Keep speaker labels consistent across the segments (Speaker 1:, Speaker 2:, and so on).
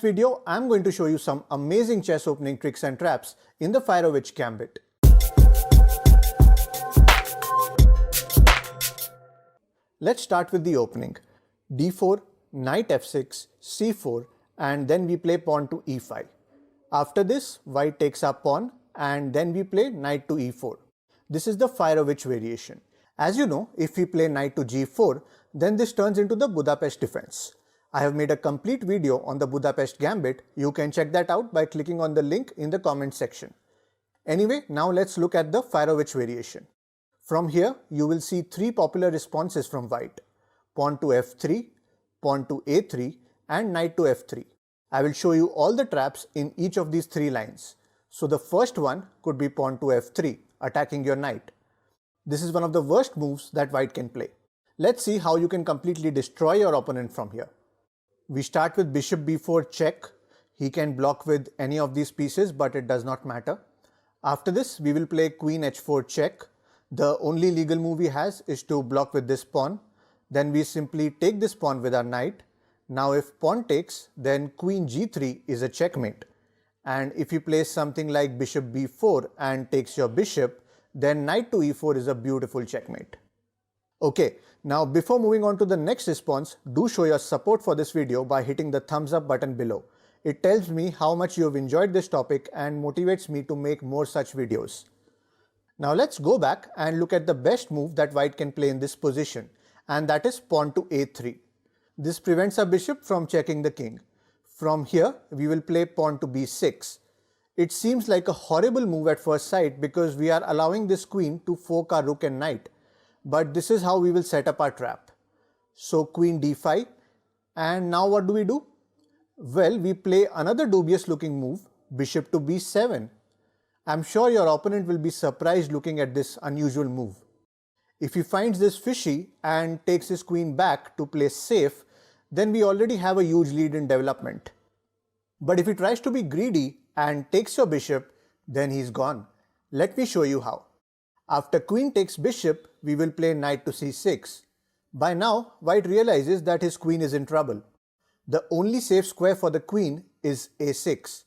Speaker 1: Video, I'm going to show you some amazing chess opening tricks and traps in the Fire-Witch Gambit. Let's start with the opening. d4, knight f6, c4, and then we play pawn to e5. After this, white takes up pawn and then we play knight to e4. This is the Fire-Witch variation. As you know, if we play knight to g4, then this turns into the Budapest defense. I have made a complete video on the Budapest Gambit. You can check that out by clicking on the link in the comment section. Anyway, now let's look at the Fire-Witch variation. From here, you will see three popular responses from white: pawn to f3, pawn to a3, and knight to f3. I will show you all the traps in each of these three lines. So the first one could be pawn to f3, attacking your knight. This is one of the worst moves that white can play. Let's see how you can completely destroy your opponent from here. We start with bishop b4 check. He can block with any of these pieces, but it does not matter. After this, we will play queen h4 check. The only legal move he has is to block with this pawn. Then we simply take this pawn with our knight. Now if pawn takes, then queen g3 is a checkmate. And if you play something like bishop b4 and takes your bishop, then knight to e4 is a beautiful checkmate. Okay, now before moving on to the next response, do show your support for this video by hitting the thumbs up button below. It tells me how much you have enjoyed this topic and motivates me to make more such videos. Now let's go back and look at the best move that white can play in this position, and that is pawn to a3. This prevents our bishop from checking the king. From here, we will play pawn to b6. It seems like a horrible move at first sight because we are allowing this queen to fork our rook and knight. But this is how we will set up our trap. So queen d5, and now what do? Well, we play another dubious looking move, bishop to b7. I'm sure your opponent will be surprised looking at this unusual move. If he finds this fishy and takes his queen back to play safe, then we already have a huge lead in development. But if he tries to be greedy and takes your bishop, then he's gone. Let me show you how. After queen takes bishop, we will play knight to c6. By now, white realizes that his queen is in trouble. The only safe square for the queen is a6.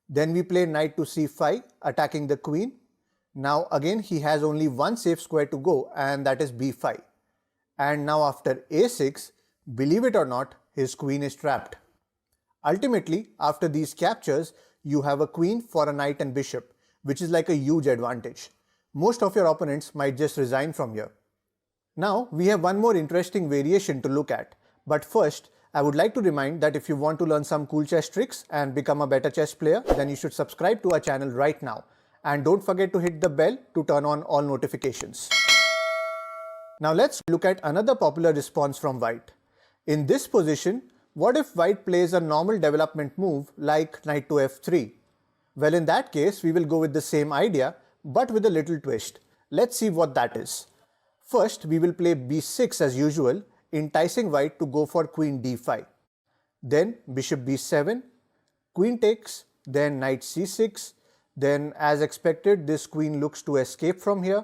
Speaker 1: Then we play knight to c5, attacking the queen. Now again, he has only one safe square to go, and that is b5. And now after a6, believe it or not, his queen is trapped. Ultimately, after these captures, you have a queen for a knight and bishop, which is like a huge advantage. Most of your opponents might just resign from here. Now, we have one more interesting variation to look at. But first, I would like to remind that if you want to learn some cool chess tricks and become a better chess player, then you should subscribe to our channel right now. And don't forget to hit the bell to turn on all notifications. Now let's look at another popular response from white. In this position, what if white plays a normal development move like knight to f3? Well, in that case, we will go with the same idea, but with a little twist. Let's see what that is. First, we will play b6 as usual, enticing white to go for queen d5. Then bishop b7, queen takes, then knight c6. Then as expected, this queen looks to escape from here.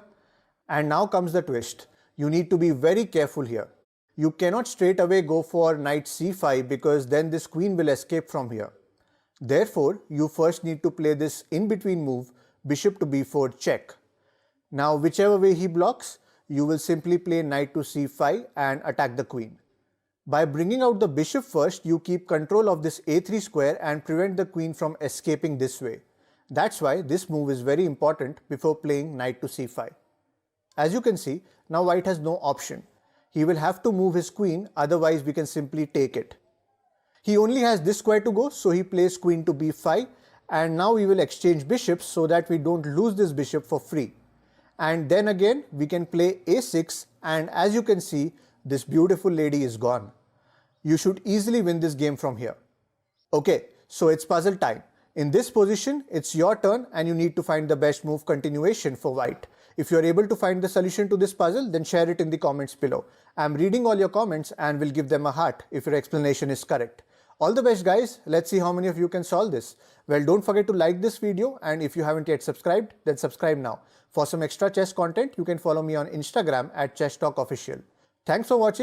Speaker 1: And now comes the twist. You need to be very careful here. You cannot straight away go for knight c5 because then this queen will escape from here. Therefore, you first need to play this in-between move, bishop to b4 check. Now whichever way he blocks, you will simply play knight to c5 and attack the queen. By bringing out the bishop first, you keep control of this a3 square and prevent the queen from escaping this way. That's why this move is very important before playing knight to c5. As you can see, now white has no option. He will have to move his queen, otherwise we can simply take it. He only has this square to go, so he plays queen to b5. And now we will exchange bishops so that we don't lose this bishop for free. And then again, we can play a6, and as you can see, this beautiful lady is gone. You should easily win this game from here. Okay, so it's puzzle time. In this position, it's your turn and you need to find the best move continuation for white. If you're able to find the solution to this puzzle, then share it in the comments below. I'm reading all your comments and will give them a heart if your explanation is correct. All the best guys, let's see how many of you can solve this. Well, don't forget to like this video, and if you haven't yet subscribed, then subscribe now. For some extra chess content, you can follow me on Instagram at ChessTalkOfficial. Thanks for watching.